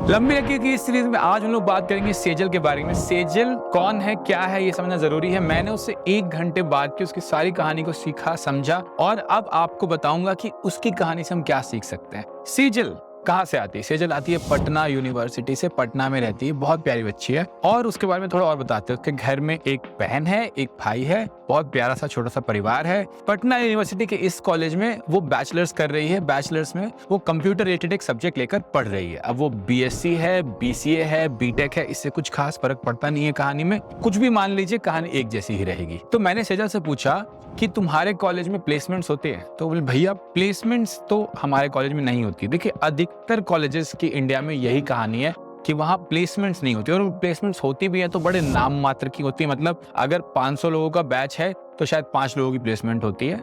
लंबी लकीर की इस सीरीज में आज हम लोग बात करेंगे सेजल के बारे में। सेजल कौन है, क्या है, ये समझना जरूरी है। मैंने उससे 1 घंटे बात की, उसकी सारी कहानी को सीखा, समझा और अब आपको बताऊंगा कि उसकी कहानी से हम क्या सीख सकते हैं। सेजल कहाँ से आती है? सेजल आती है पटना यूनिवर्सिटी से, पटना में रहती है, बहुत प्यारी बच्ची है। और उसके बारे में थोड़ा और बताते हैं। उसके घर में एक बहन है, एक भाई है, बहुत प्यारा सा छोटा सा परिवार है। पटना यूनिवर्सिटी के इस कॉलेज में वो बैचलर्स कर रही है। बैचलर्स में वो कंप्यूटर रिलेटेड एक सब्जेक्ट लेकर पढ़ रही है। अब वो बीएससी है, बीसीए है, बीटेक है, इससे कुछ खास फर्क पड़ता नहीं है कहानी में। कुछ भी मान लीजिए, कहानी एक जैसी ही रहेगी। तो मैंने सेजल से पूछा कि तुम्हारे कॉलेज में प्लेसमेंट्स होते हैं? तो बोले भैया प्लेसमेंट्स तो हमारे कॉलेज में नहीं होती। देखिए अधिकतर कॉलेजेस की इंडिया में यही कहानी है कि वहाँ प्लेसमेंट्स नहीं होती, और प्लेसमेंट्स होती भी है तो बड़े नाम मात्र की होती है। मतलब अगर 500 लोगों का बैच है तो शायद 5 लोगों की प्लेसमेंट होती है।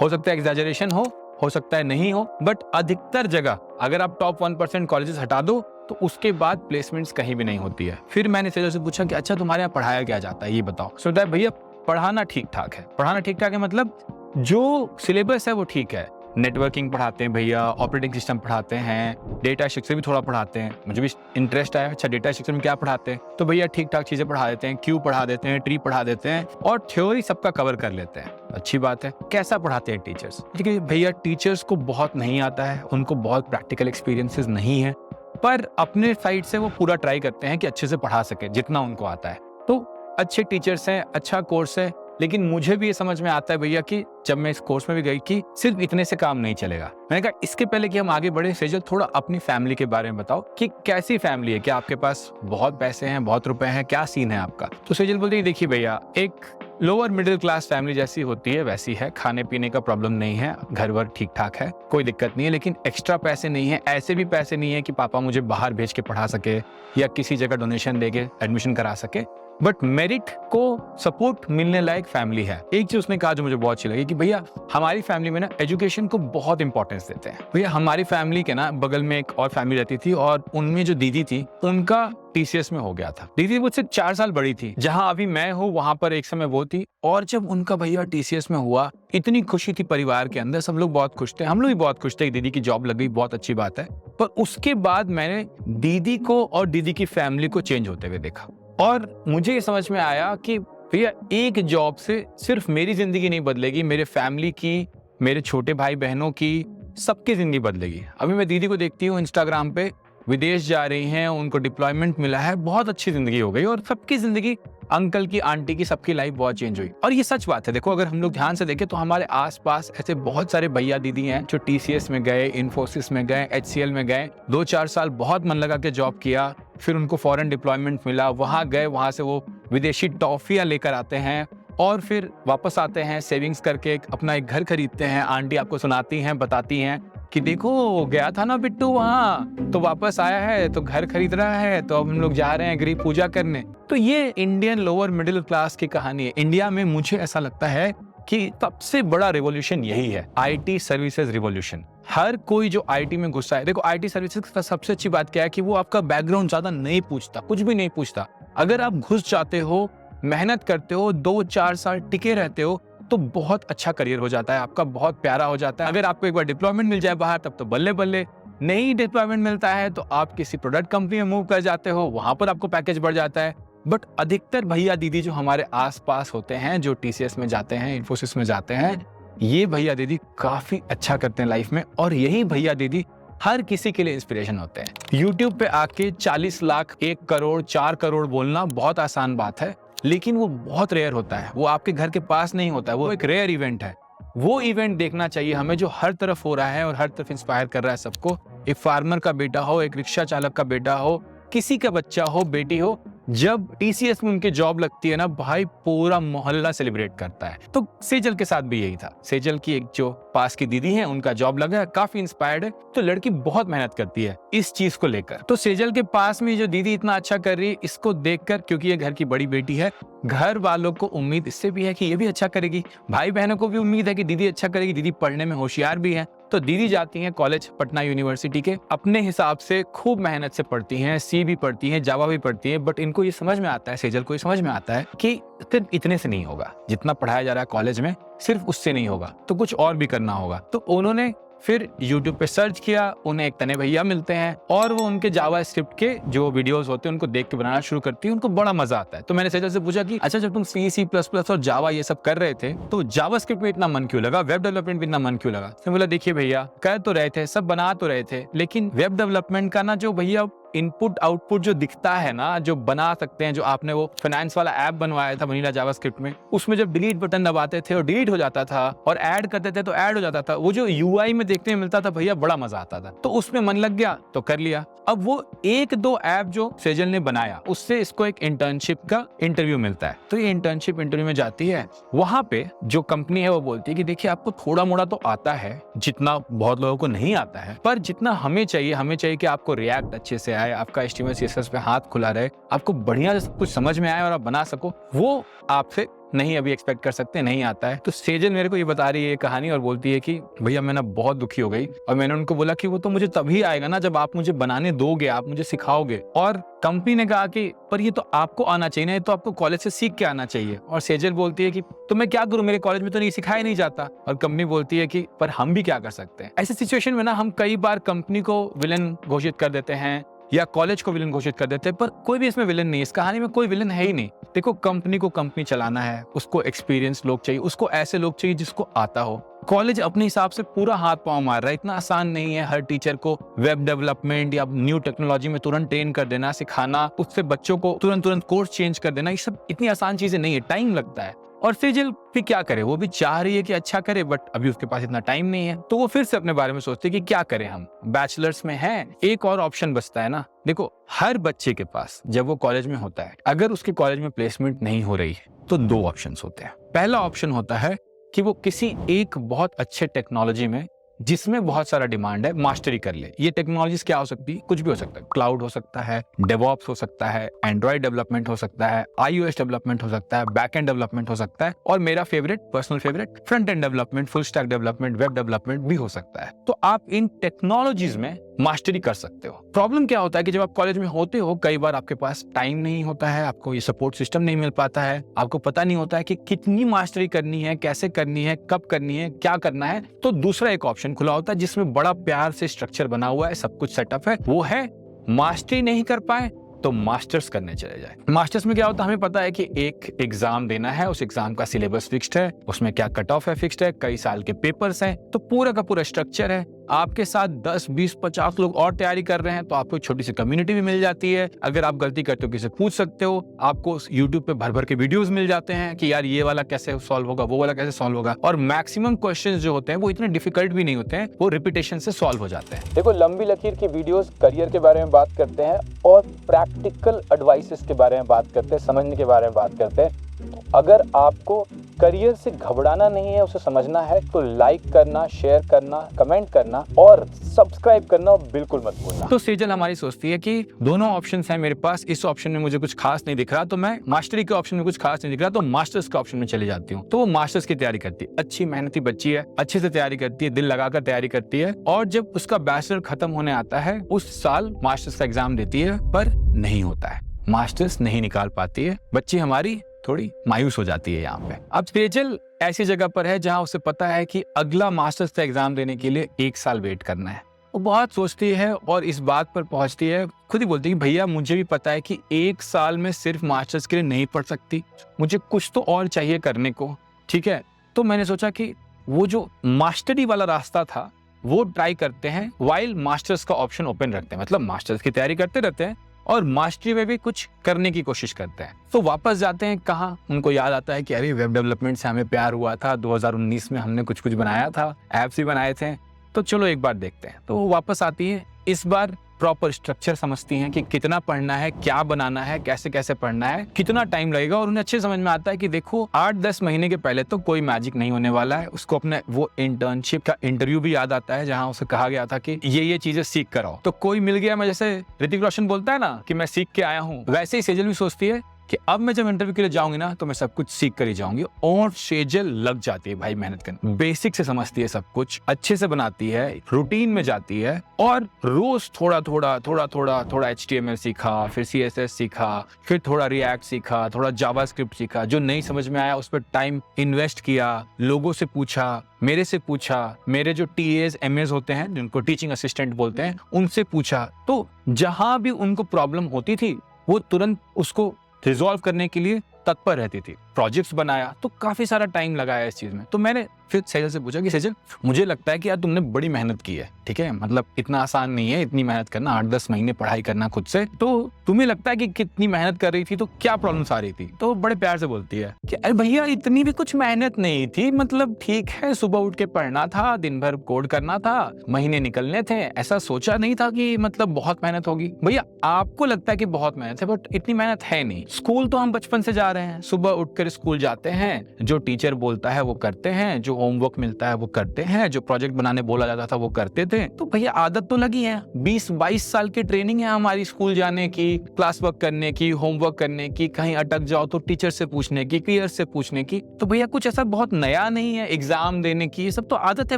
हो सकता है एग्जैजरेशन हो सकता है नहीं हो, बट अधिकतर जगह अगर आप टॉप 1% कॉलेजेस हटा दो तो उसके बाद प्लेसमेंट्स कहीं भी नहीं होती है। फिर मैंने सेजल से पूछा कि अच्छा तुम्हारे यहाँ पढ़ाया क्या जाता है, ये बताओ। सोचता है भैया पढ़ाना ठीक ठाक है। पढ़ाना ठीक ठाक है मतलब जो सिलेबस है वो ठीक है। नेटवर्किंग पढ़ाते हैं भैया, ऑपरेटिंग सिस्टम पढ़ाते हैं, डेटा स्ट्रक्चर भी थोड़ा पढ़ाते हैं। मुझे भी इंटरेस्ट आया, अच्छा डेटा स्ट्रक्चर में क्या पढ़ाते हैं? तो भैया ठीक ठाक चीजें पढ़ा देते हैं, क्यू पढ़ा देते हैं, ट्री पढ़ा देते हैं और थ्योरी सबका कवर कर लेते हैं। अच्छी बात है। कैसा पढ़ाते हैं टीचर्स? देखिए भैया टीचर्स को बहुत नहीं आता है, उनको बहुत प्रैक्टिकल एक्सपीरियंसेस नहीं है, पर अपने साइड से वो पूरा ट्राई करते हैं कि अच्छे से पढ़ा सके जितना उनको आता है। तो अच्छे टीचर्स हैं, अच्छा कोर्स है। लेकिन मुझे भी ये समझ में आता है भैया कि जब मैं इस कोर्स में भी गई कि सिर्फ इतने से काम नहीं चलेगा। मैंने कहा इसके पहले कि हम आगे बढ़े, सेजल थोड़ा अपनी फैमिली के बारे में बताओ कि कैसी फैमिली है, क्या आपके पास बहुत पैसे हैं, बहुत रुपए हैं, क्या सीन है आपका? तो सेजल बोलती है देखिए भैया एक लोअर मिडिल क्लास फैमिली जैसी होती है वैसी है। खाने पीने का प्रॉब्लम नहीं है, घर वर ठीक ठाक है, कोई दिक्कत नहीं है। लेकिन एक्स्ट्रा पैसे नहीं है, ऐसे भी पैसे नहीं है कि पापा मुझे बाहर भेज के पढ़ा सके या किसी जगह डोनेशन देके एडमिशन करा सके, बट मेरिट को सपोर्ट मिलने लायक फैमिली है। एक चीज उसने कहा जो मुझे बहुत अच्छी लगी कि भैया हमारी फैमिली में ना एजुकेशन को बहुत इंपॉर्टेंस देते हैं। भैया हमारी फैमिली के ना बगल में एक और फैमिली रहती थी और उनमें जो दीदी थी उनका टीसीएस में हो गया था। दीदी मुझसे 4 साल बड़ी थी। जहां अभी मैं हूँ वहां पर एक समय वो थी। और जब उनका भैया टीसीएस में हुआ इतनी खुशी थी परिवार के अंदर, सब लोग बहुत खुश थे, हम लोग भी बहुत खुश थे कि दीदी की जॉब लग गई, बहुत अच्छी बात है। पर उसके बाद मैंने दीदी को और दीदी की फैमिली को चेंज होते हुए देखा और मुझे ये समझ में आया कि भैया एक जॉब से सिर्फ मेरी जिंदगी नहीं बदलेगी, मेरे फैमिली की, मेरे छोटे भाई बहनों की, सबकी जिंदगी बदलेगी। अभी मैं दीदी को देखती हूँ इंस्टाग्राम पे, विदेश जा रही हैं, उनको डिप्लॉयमेंट मिला है, बहुत अच्छी जिंदगी हो गई और सबकी जिंदगी, अंकल की, आंटी की, सबकी लाइफ बहुत चेंज हुई। और ये सच बात है। देखो अगर हम लोग ध्यान से देखें तो हमारे आसपास ऐसे बहुत सारे भैया दीदी हैं जो टीसीएस में गए, इन्फोसिस में गए, एचसीएल में गए, 2-4 साल बहुत मन लगा के जॉब किया, फिर उनको फॉरेन डिप्लॉयमेंट मिला, वहां गए, वहां से वो विदेशी टॉफियां लेकर आते हैं और फिर वापस आते हैं, सेविंग्स करके अपना एक घर खरीदते हैं। आंटी आपको सुनाती हैं, बताती हैं कि देखो गया था ना बिट्टू वहां, तो वापस आया है, तो घर खरीद रहा है, तो अब हम लोग जा रहे हैं गरीब पूजा करने। तो ये इंडियन लोअर मिडिल क्लास की कहानी है। इंडिया में मुझे ऐसा लगता है कि सबसे बड़ा रिवॉल्यूशन यही है, आईटी सर्विसेज रिवॉल्यूशन। हर कोई जो आईटी में घुसा है, देखो आईटी सर्विसेज का सबसे अच्छी बात क्या है कि वो आपका बैकग्राउंड ज्यादा नहीं पूछता, कुछ भी नहीं पूछता। अगर आप घुस जाते हो, मेहनत करते हो, 2-4 साल टिके रहते हो तो बहुत अच्छा करियर हो जाता है आपका, बहुत प्यारा हो जाता है। अगर आपको एक बार डिप्लॉयमेंट मिल जाए बाहर तब तो बल्ले बल्ले। नहीं डिप्लॉयमेंट मिलता है तो आप किसी प्रोडक्ट कंपनी में मूव कर जाते हो, वहां पर आपको पैकेज बढ़ जाता है। बट अधिकतर भैया दीदी जो हमारे आसपास होते हैं, जो टीसीएस में जाते हैं, इन्फोसिस में जाते हैं, ये भैया दीदी काफी अच्छा करते हैं लाइफ में। और यही भैया दीदी हर किसी के लिए इंस्पिरेशन होते हैं। यूट्यूब पे आके 40 लाख, 1 करोड़, 4 करोड़ बोलना बहुत आसान बात है, लेकिन वो बहुत रेयर होता है। वो आपके घर के पास नहीं होता है, वो एक रेयर इवेंट है। वो इवेंट देखना चाहिए हमें जो हर तरफ हो रहा है और हर तरफ इंस्पायर कर रहा है सबको। एक फार्मर का बेटा हो, एक रिक्शा चालक का बेटा हो, किसी का बच्चा हो, बेटी हो, जब टीसीएस में उनकी जॉब लगती है ना भाई, पूरा मोहल्ला सेलिब्रेट करता है। तो सेजल के साथ भी यही था। सेजल की एक जो पास की दीदी है, उनका जॉब लगा, काफी इंस्पायर्ड है। तो लड़की बहुत मेहनत करती है इस चीज को लेकर। तो सेजल के पास में जो दीदी इतना अच्छा कर रही है, इसको देखकर, क्योंकि ये घर की बड़ी बेटी है, घर वालों को उम्मीद इससे भी है कि ये भी अच्छा करेगी, भाई बहनों को भी उम्मीद है कि दीदी अच्छा करेगी। दीदी पढ़ने में होशियार भी है। तो दीदी जाती हैं कॉलेज पटना यूनिवर्सिटी के, अपने हिसाब से खूब मेहनत से पढ़ती हैं, सी भी पढ़ती हैं, जावा भी पढ़ती हैं। बट इनको ये समझ में आता है, सेजल को ये समझ में आता है कि सिर्फ इतने से नहीं होगा, जितना पढ़ाया जा रहा है कॉलेज में सिर्फ उससे नहीं होगा, तो कुछ और भी करना होगा। तो उन्होंने फिर यूट्यूब पे सर्च किया, उन्हें एक तने भैया मिलते हैं और वो उनके जावा स्क्रिप्ट के जो वीडियोस होते हैं उनको देख के बनाना शुरू करती है, उनको बड़ा मजा आता है। तो मैंने सेजल से पूछा कि अच्छा जब तुम C++ और जावा ये सब कर रहे थे तो जावा स्क्रिप्ट में इतना मन क्यों लगा, वेब डेवलपमेंट में इतना मन क्यों लगा? तो बोला देखिए भैया, कर तो रहे थे, सब बना तो रहे थे, लेकिन वेब डेवलपमेंट का ना जो भैया इनपुट आउटपुट जो दिखता है ना, जो बना सकते हैं, जो आपने वो फाइनेंस वाला ऐप बनवाया था वनीला जावास्क्रिप्ट में, उसमें जब डिलीट बटन दबाते थे और डिलीट हो जाता था और ऐड करते थे तो ऐड हो जाता था, वो जो यूआई में देखने में मिलता था भैया बड़ा मजा आता था। तो उसमें मन लग गया तो कर लिया। अब वो एक दो ऐप जो सेजल ने बनाया उससे इसको एक इंटर्नशिप का इंटरव्यू मिलता है। तो ये इंटर्नशिप इंटरव्यू में जाती है, वहां पे जो कंपनी है वो बोलती है कि देखिए आपको थोड़ा मोड़ा तो आता है, जितना बहुत लोगों को नहीं आता है, पर जितना हमें चाहिए कि आपको रिएक्ट अच्छे से आए, आपका HTML CSS पे हाथ खुला रहे, आपको बढ़िया से सब कुछ समझ में आए और आप बना सको, वो आपसे नहीं अभी एक्सपेक्ट कर सकते, नहीं आता है। तो सेजल मेरे को ये बता रही है ये कहानी और बोलती है कि भैया मैं ना बहुत दुखी हो गई और मैंने उनको बोला कि वो तो मुझे तभी आएगा ना जब आप मुझे बनाने दोगे, आप मुझे सिखाओगे। और कंपनी ने कहा कि पर ये तो आपको आना चाहिए ना, ये तो आपको कॉलेज से सीख के आना चाहिए। और सेजल बोलती है कि तो मैं क्या करूं, मेरे कॉलेज में तो नहीं सिखाया नहीं जाता। और कंपनी बोलती है कि पर हम भी क्या कर सकते हैं। ऐसी सिचुएशन में ना हम कई बार कंपनी को विलन घोषित कर देते हैं या कॉलेज को विलन घोषित कर देते हैं, पर कोई भी इसमें विलन नहीं है, इस कहानी में कोई विलन है ही नहीं। देखो कंपनी को कंपनी चलाना है, उसको एक्सपीरियंस लोग चाहिए, उसको ऐसे लोग चाहिए जिसको आता हो। कॉलेज अपने हिसाब से पूरा हाथ पांव मार रहा है, इतना आसान नहीं है हर टीचर को वेब डेवलपमेंट या न्यू टेक्नोलॉजी में तुरंत ट्रेन कर देना, सिखाना, उससे बच्चों को तुरंत कोर्स चेंज कर देना, ये सब इतनी आसान चीजें नहीं है, टाइम लगता है। और सेजल भी क्या करे, वो भी चाह रही है कि अच्छा करे, बट अभी उसके पास इतना टाइम नहीं है। तो वो फिर से अपने बारे में सोचती है कि क्या करें, हम बैचलर्स में हैं, एक और ऑप्शन बचता है ना। देखो हर बच्चे के पास जब वो कॉलेज में होता है, अगर उसके कॉलेज में प्लेसमेंट नहीं हो रही है तो दो ऑप्शन होते हैं। पहला ऑप्शन होता है कि वो किसी एक बहुत अच्छे टेक्नोलॉजी में जिसमें बहुत सारा डिमांड है मास्टरी कर ले। ये टेक्नोलॉजीज क्या हो सकती है, कुछ भी हो सकता है, क्लाउड हो सकता है, डेवऑप्स हो सकता है, एंड्रॉइड डेवलपमेंट हो सकता है, iOS डेवलपमेंट हो सकता है, बैकएंड डेवलपमेंट हो सकता है, और मेरा personal favourite front end development, full stack development, web development भी हो सकता है। तो आप इन टेक्नोलॉजीज में मास्टरी कर सकते हो। प्रॉब्लम क्या होता है कि जब आप कॉलेज में होते हो कई बार आपके पास टाइम नहीं होता है, आपको ये सपोर्ट सिस्टम नहीं मिल पाता है, आपको पता नहीं होता है कि कितनी मास्टरी करनी है, कैसे करनी है, कब करनी है, क्या करना है। तो दूसरा एक ऑप्शन खुला होता है जिसमें बड़ा प्यार से स्ट्रक्चर बना हुआ है, सब कुछ सेटअप है, वो है मास्टरी नहीं कर पाए तो मास्टर्स करने चले जाए। मास्टर्स में क्या होता है, हमें पता है कि एक एग्जाम देना है, उस एग्जाम का सिलेबस फिक्स्ड है, उसमें क्या कट ऑफ है फिक्स्ड है, कई साल के पेपर्स हैं, तो पूरा का पूरा स्ट्रक्चर है। आपके साथ 10, 20, 50 लोग और तैयारी कर रहे हैं तो आपको छोटी सी कम्युनिटी भी मिल जाती है। अगर आप गलती करते हो किसी से पूछ सकते हो, आपको YouTube पे भर भर के वीडियोस मिल जाते हैं कि यार ये वाला कैसे सॉल्व होगा, वो वाला कैसे सॉल्व होगा। और मैक्सिमम क्वेश्चंस जो होते हैं वो इतने डिफिकल्ट भी नहीं होते हैं, वो रिपीटेशन से सॉल्व हो जाते हैं। देखो लंबी लकीर की वीडियोस करियर के बारे में बात करते हैं और प्रैक्टिकल एडवाइसेस के बारे में बात करते हैं, समझने के बारे में बात करते हैं। अगर आपको करियर से घबराना नहीं है, उसे समझना है, तो लाइक करना, शेयर करना, कमेंट करना और सब्सक्राइब करना बिल्कुल मत भूलना। तो सेजल हमारी सोचती है कि दोनों ऑप्शंस हैं मेरे पास, इस ऑप्शन में मुझे कुछ खास नहीं दिख रहा, तो मैं मास्टरी के ऑप्शन में कुछ खास नहीं दिख रहा तो मास्टर्स के ऑप्शन में चली जाती हूँ। तो वो मास्टर्स की तैयारी करती है, अच्छी मेहनती बच्ची है, अच्छे से तैयारी करती है, दिल लगाकर तैयारी करती है, और जब उसका बैचलर खत्म होने आता है उस साल मास्टर्स का एग्जाम देती है, पर नहीं होता है, मास्टर्स नहीं निकाल पाती है। बच्ची हमारी थोड़ी मायूस हो जाती है यहाँ पे। अब सेजल ऐसी जगह पर है जहाँ उसे पता है कि अगला मास्टर्स का एग्जाम देने के लिए 1 साल वेट करना है। वो बहुत सोचती है और इस बात पर पहुंचती है, खुद ही बोलती है कि भैया मुझे भी पता है कि 1 साल में सिर्फ मास्टर्स के लिए नहीं पढ़ सकती, मुझे कुछ तो और चाहिए करने को, ठीक है। तो मैंने सोचा कि वो जो मास्टरी वाला रास्ता था वो ट्राई करते हैं, वाइल मास्टर्स का ऑप्शन ओपन रखते हैं, मतलब मास्टर्स की तैयारी करते रहते हैं और मास्टरी में भी कुछ करने की कोशिश करते हैं। तो वापस जाते हैं कहाँ, उनको याद आता है कि अरे वेब डेवलपमेंट से हमें प्यार हुआ था, 2019 में हमने कुछ बनाया था, ऐप्स भी बनाए थे, तो चलो एक बार देखते हैं। तो वो वापस आती है, इस बार प्रॉपर स्ट्रक्चर समझती हैं कि कितना पढ़ना है, क्या बनाना है, कैसे कैसे पढ़ना है, कितना टाइम लगेगा, और उन्हें अच्छे समझ में आता है कि देखो 8-10 महीने के पहले तो कोई मैजिक नहीं होने वाला है। उसको अपने वो इंटर्नशिप का इंटरव्यू भी याद आता है जहां उसे कहा गया था कि ये चीजें सीख कर आओ, तो कोई मिल गया, मैं जैसे ऋतिक रोशन बोलता है ना कि मैं सीख के आया हूँ, वैसे ही सेजल भी सोचती है कि अब मैं जब इंटरव्यू के लिए जाऊंगी ना तो मैं सब कुछ सीख कर ही जाऊंगी। और सेजल लग जाती है भाई मेहनत करने, बेसिक से समझती है, सब कुछ अच्छे से बनाती है, रूटीन में जाती है और रोज थोड़ा HTML सीखा, फिर CSS सीखा, फिर थोड़ा रिएक्ट सीखा, थोड़ा जावास्क्रिप्ट सीखा, जो नहीं समझ में आया उस पर टाइम इन्वेस्ट किया, लोगों से पूछा, मेरे से पूछा, मेरे जो TAs MAs होते हैं जिनको टीचिंग असिस्टेंट बोलते हैं उनसे पूछा। तो जहां भी उनको प्रॉब्लम होती थी वो तुरंत उसको रिजॉल्व करने के लिए तत्पर रहती थी। प्रोजेक्ट्स बनाया तो काफी सारा टाइम लगाया इस चीज में। तो मैंने फिर सेजल से पूछा कि सेजल, मुझे लगता है कि यार तुमने बड़ी मेहनत की है, ठीक है, मतलब इतना आसान नहीं है इतनी मेहनत करना, 8-10 महीने पढ़ाई करना खुद से, तो तुम्हें लगता है कि कितनी मेहनत कर रही थी, तो क्या प्रॉब्लम्स आ रही थी? तो बड़े प्यार से बोलती है कि अरे भैया इतनी भी कुछ मेहनत नहीं थी, मतलब ठीक है, सुबह उठ के पढ़ना था, दिन भर कोड करना था, महीने निकलने थे, ऐसा सोचा नहीं था कि मतलब बहुत मेहनत होगी। भैया आपको लगता है कि बहुत मेहनत है, बट इतनी मेहनत है नहीं। स्कूल तो हम बचपन से जा रहे हैं, सुबह उठकर स्कूल जाते हैं, जो टीचर बोलता है वो करते हैं, जो होमवर्क मिलता है वो करते हैं, जो प्रोजेक्ट बनाने बोला जाता था वो करते थे। तो भैया आदत तो लगी है, 20-22 साल की ट्रेनिंग है हमारी स्कूल जाने की, क्लास वर्क करने की, होमवर्क करने की, कहीं अटक जाओ तो टीचर से पूछने की, क्लियर से पूछने की। तो भैया कुछ ऐसा बहुत नया नहीं है, एग्जाम देने की, ये सब तो आदत है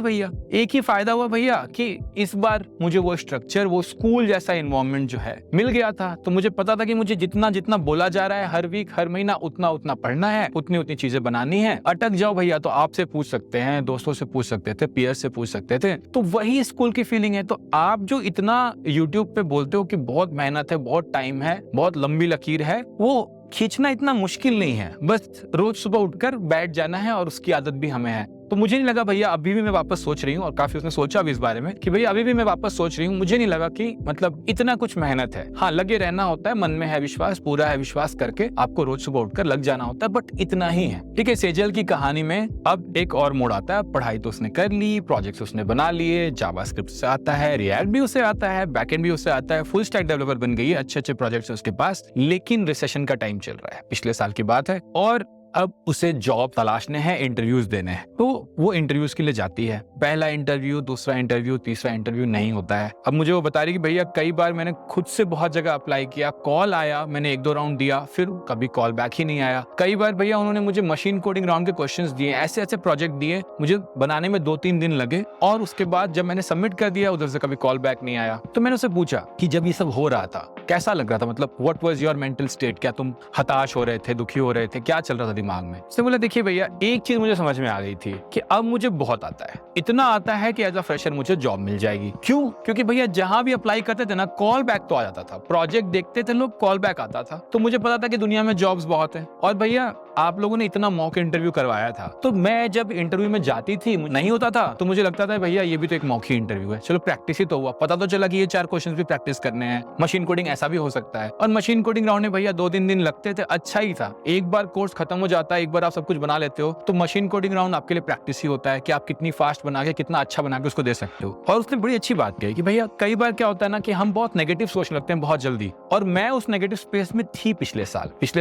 भैया। एक ही फायदा हुआ भैया कि इस बार मुझे वो स्ट्रक्चर, वो स्कूल जैसा एनवायरनमेंट जो है मिल गया था। तो मुझे पता था कि मुझे जितना जितना बोला जा रहा है हर वीक, हर महीना, उतना उतना पढ़ना है, उतनी उतनी चीजें बनानी है। अटक जाओ भैया तो आपसे पूछ सकते हैं, दोस्तों से पूछ सकते थे, पीयर से पूछ सकते थे। तो वही स्कूल की फीलिंग है। तो आप जो इतना यूट्यूब पे बोलते हो कि बहुत मेहनत है, बहुत टाइम है, बहुत लंबी लकीर है, वो खींचना इतना मुश्किल नहीं है। बस रोज सुबह उठकर बैठ जाना है और उसकी आदत भी हमें है। तो मुझे नहीं लगा भैया, अभी भी मैं वापस सोच रही हूँ, और काफी उसने सोचा भी इस बारे में कि भैया अभी भी मैं वापस सोच रही हूँ, मुझे नहीं लगा कि मतलब इतना कुछ मेहनत है। हाँ, लगे रहना होता है, मन में है विश्वास, पूरा है विश्वास करके आपको रोज सुबह उठकर लग जाना होता है, बट इतना ही है। ठीक है, सेजल की कहानी में अब एक और मोड़ आता है। पढ़ाई तो उसने कर ली, प्रोजेक्ट्स उसने बना लिए, जावास्क्रिप्ट से आता है, रिएक्ट भी उसे आता है, बैकएंड भी उसे आता है, फुल स्टैक डेवलपर बन गई है, अच्छे अच्छे प्रोजेक्ट्स है उसके पास। लेकिन रिसेशन का टाइम चल रहा है, पिछले साल की बात है, और अब उसे जॉब तलाशने हैं, इंटरव्यूज देने हैं। तो वो इंटरव्यूज के लिए जाती है। पहला इंटरव्यू, दूसरा इंटरव्यू, तीसरा इंटरव्यू नहीं होता है। अब मुझे वो बता रही कि भैया कई बार मैंने खुद से बहुत जगह अप्लाई किया, कॉल आया, मैंने 1-2 राउंड दिया, फिर कभी कॉल बैक ही नहीं आया। कई बार भैया उन्होंने मुझे मशीन कोडिंग राउंड के क्वेश्चंस दिए, ऐसे ऐसे प्रोजेक्ट दिए, मुझे बनाने में 2-3 दिन लगे, और उसके बाद जब मैंने सबमिट कर दिया उधर से कभी कॉल बैक नहीं आया। तो मैंने उससे पूछा कि जब ये सब हो रहा था कैसा लग रहा था, मतलब what was your mental state, क्या तुम हताश हो रहे थे, दुखी हो रहे थे, क्या चल रहा था दिमाग में? उसने बोला देखिए भैया, एक चीज मुझे समझ में आ गई थी कि अब मुझे बहुत आता है, इतना आता है कि एज अ फ्रेशर मुझे जॉब मिल जाएगी। क्यों? क्योंकि भैया जहां भी अप्लाई करते थे ना, कॉल बैक तो आ जाता था, प्रोजेक्ट देखते थे लोग, कॉल बैक आता था। तो मुझे पता था कि दुनिया में जॉब्स बहुत है। और भैया आप लोगों ने इतना मॉक इंटरव्यू करवाया था, तो मैं जब इंटरव्यू में जाती थी नहीं होता था तो मुझे लगता था भैया ये भी तो एक मॉक ही इंटरव्यू है, चलो प्रैक्टिस ही तो हुआ, पता तो चला कि ये 4 क्वेश्चंस भी प्रैक्टिस करने हैं। मशीन कोडिंग ऐसा भी हो सकता है। और मशीन कोडिंग राउंड में भैया 2-3 दिन लगते थे, अच्छा ही था। एक बार कोर्स खत्म हो जाता है, एक बार आप सब कुछ बना लेते हो, तो मशीन कोडिंग राउंड आपके लिए प्रैक्टिस ही होता है कि आप कितनी फास्ट बना के, कितना अच्छा बना के उसको दे सकते हो। और उसने बड़ी अच्छी बात कही कि भैया कई बार क्या होता है ना कि हम बहुत नेगेटिव सोचने लगते हैं बहुत जल्दी, और मैं उस नेगेटिव स्पेस में थी पिछले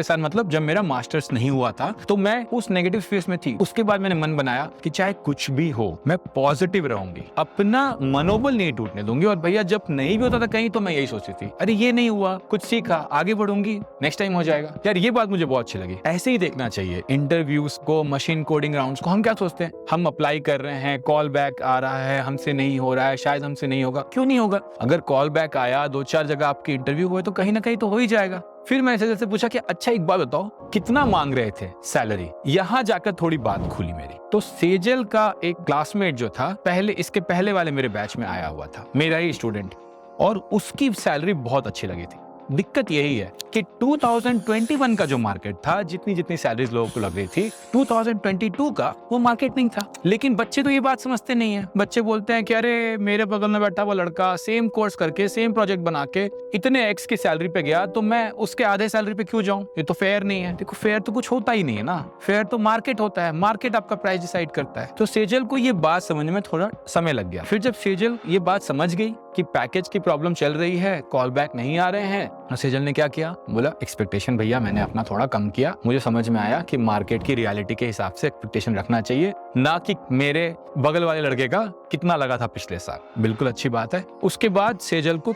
साल मतलब जब मेरा मास्टर्स नहीं हुआ था तो मैं उस नेगेटिव स्पेस में थी। उसके बाद मैंने मन बनाया कि चाहे कुछ भी हो मैं पॉजिटिव रहूंगी, अपना मनोबल नहीं टूटने दूंगी। और भैया जब नहीं भी होता था कहीं तो मैं यही सोचती थी, अरे ये नहीं हुआ, कुछ सीखा, आगे बढ़ूंगी, नेक्स्ट टाइम हो जाएगा। यार ये बात मुझे बहुत अच्छी लगी। ऐसे ही देखना चाहिए इंटरव्यूज को, मशीन कोडिंग राउंड्स को। हम क्या सोचते हैं, हम अप्लाई कर रहे हैं, कॉल बैक आ रहा है, हमसे नहीं हो रहा है, शायद हमसे नहीं होगा। क्यों नहीं होगा? अगर कॉल बैक आया, 2-4 जगह आपकी इंटरव्यू हुए, तो कहीं ना कहीं तो हो ही जाएगा। फिर मैंने सेजल से पूछा कि अच्छा एक बात बताओ, कितना मांग रहे थे सैलरी? यहां जाकर थोड़ी बात खुली मेरी। तो सेजल का एक क्लासमेट जो था, इसके पहले वाले मेरे बैच में आया हुआ था, मेरा ही स्टूडेंट, और उसकी सैलरी बहुत अच्छी लगी थी। दिक्कत यही है कि 2021 का जो मार्केट था, जितनी जितनी सैलरीज लोगों को लग रही थी, 2022 का वो मार्केट नहीं था। लेकिन बच्चे तो ये बात समझते नहीं है। बच्चे बोलते हैं कि अरे मेरे बगल में बैठा वो लड़का सेम कोर्स करके, सेम प्रोजेक्ट बना के इतने एक्स की सैलरी पे गया, तो मैं उसके आधे सैलरी पे क्यों जाऊं? ये तो फेयर नहीं है। देखो फेयर तो कुछ होता ही नहीं है ना, फेयर तो मार्केट होता है, मार्केट आपका प्राइस डिसाइड करता है। तो सेजल को ये बात समझने में थोड़ा समय लग गया। फिर जब सेजल ये बात समझ गई कि पैकेज की प्रॉब्लम चल रही है, कॉल बैक नहीं आ रहे हैं, सेजल ने क्या किया, बोला एक्सपेक्टेशन भैया मैंने अपना थोड़ा कम किया, मुझे समझ में आया कि मार्केट की रियलिटी के हिसाब से एक्सपेक्टेशन रखना चाहिए, ना कि मेरे बगल वाले लड़के का कितना लगा था पिछले साल। बिल्कुल अच्छी बात है। उसके बाद सेजल को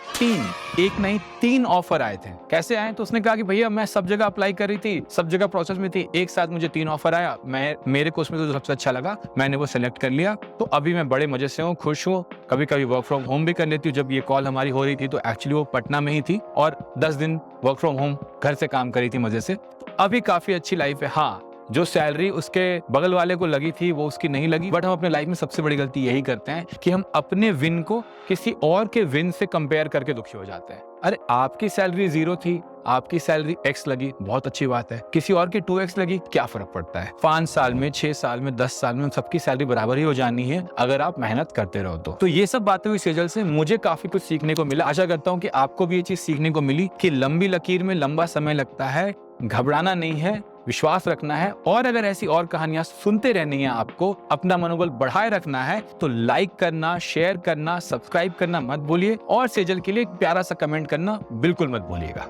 एक नहीं 3 ऑफर आए थे। कैसे आए, तो उसने कहा कि भैया मैं सब जगह अप्लाई कर रही थी, सब जगह प्रोसेस में थी, एक साथ मुझे 3 ऑफर आया, मेरे को उसमें तो सबसे अच्छा लगा, मैंने वो सिलेक्ट कर लिया। तो अभी मैं बड़े मजे से हूँ, खुश हूँ। कभी कभी वर्क फ्रॉम होम भी कर लेती हूँ। जब ये कॉल हमारी हो रही थी तो एक्चुअली वो पटना में ही थी और 10 दिन वर्क फ्रॉम होम घर से काम करी थी मजे से। अभी काफी अच्छी लाइफ है। हाँ, जो सैलरी उसके बगल वाले को लगी थी वो उसकी नहीं लगी, बट हम अपने लाइफ में सबसे बड़ी गलती यही करते हैं कि हम अपने विन को किसी और के विन से कंपेयर करके दुखी हो जाते हैं। अरे आपकी सैलरी 0 थी, आपकी सैलरी X लगी, बहुत अच्छी बात है, किसी और की 2X लगी, क्या फर्क पड़ता है। 5 साल में, 6 साल में, 10 साल में सबकी सैलरी बराबर ही हो जानी है अगर आप मेहनत करते रहो तो ये सब बातें हुई सेजल से, मुझे काफी कुछ सीखने को मिला। आशा करता हूँ कि आपको भी ये चीज सीखने को मिली कि लंबी लकीर में लंबा समय लगता है, घबराना नहीं है, विश्वास रखना है। और अगर ऐसी और कहानियां सुनते रहनी है, आपको अपना मनोबल बढ़ाए रखना है, तो लाइक करना, शेयर करना, सब्सक्राइब करना मत भूलिए और सेजल के लिए एक प्यारा सा कमेंट करना बिल्कुल मत भूलिएगा।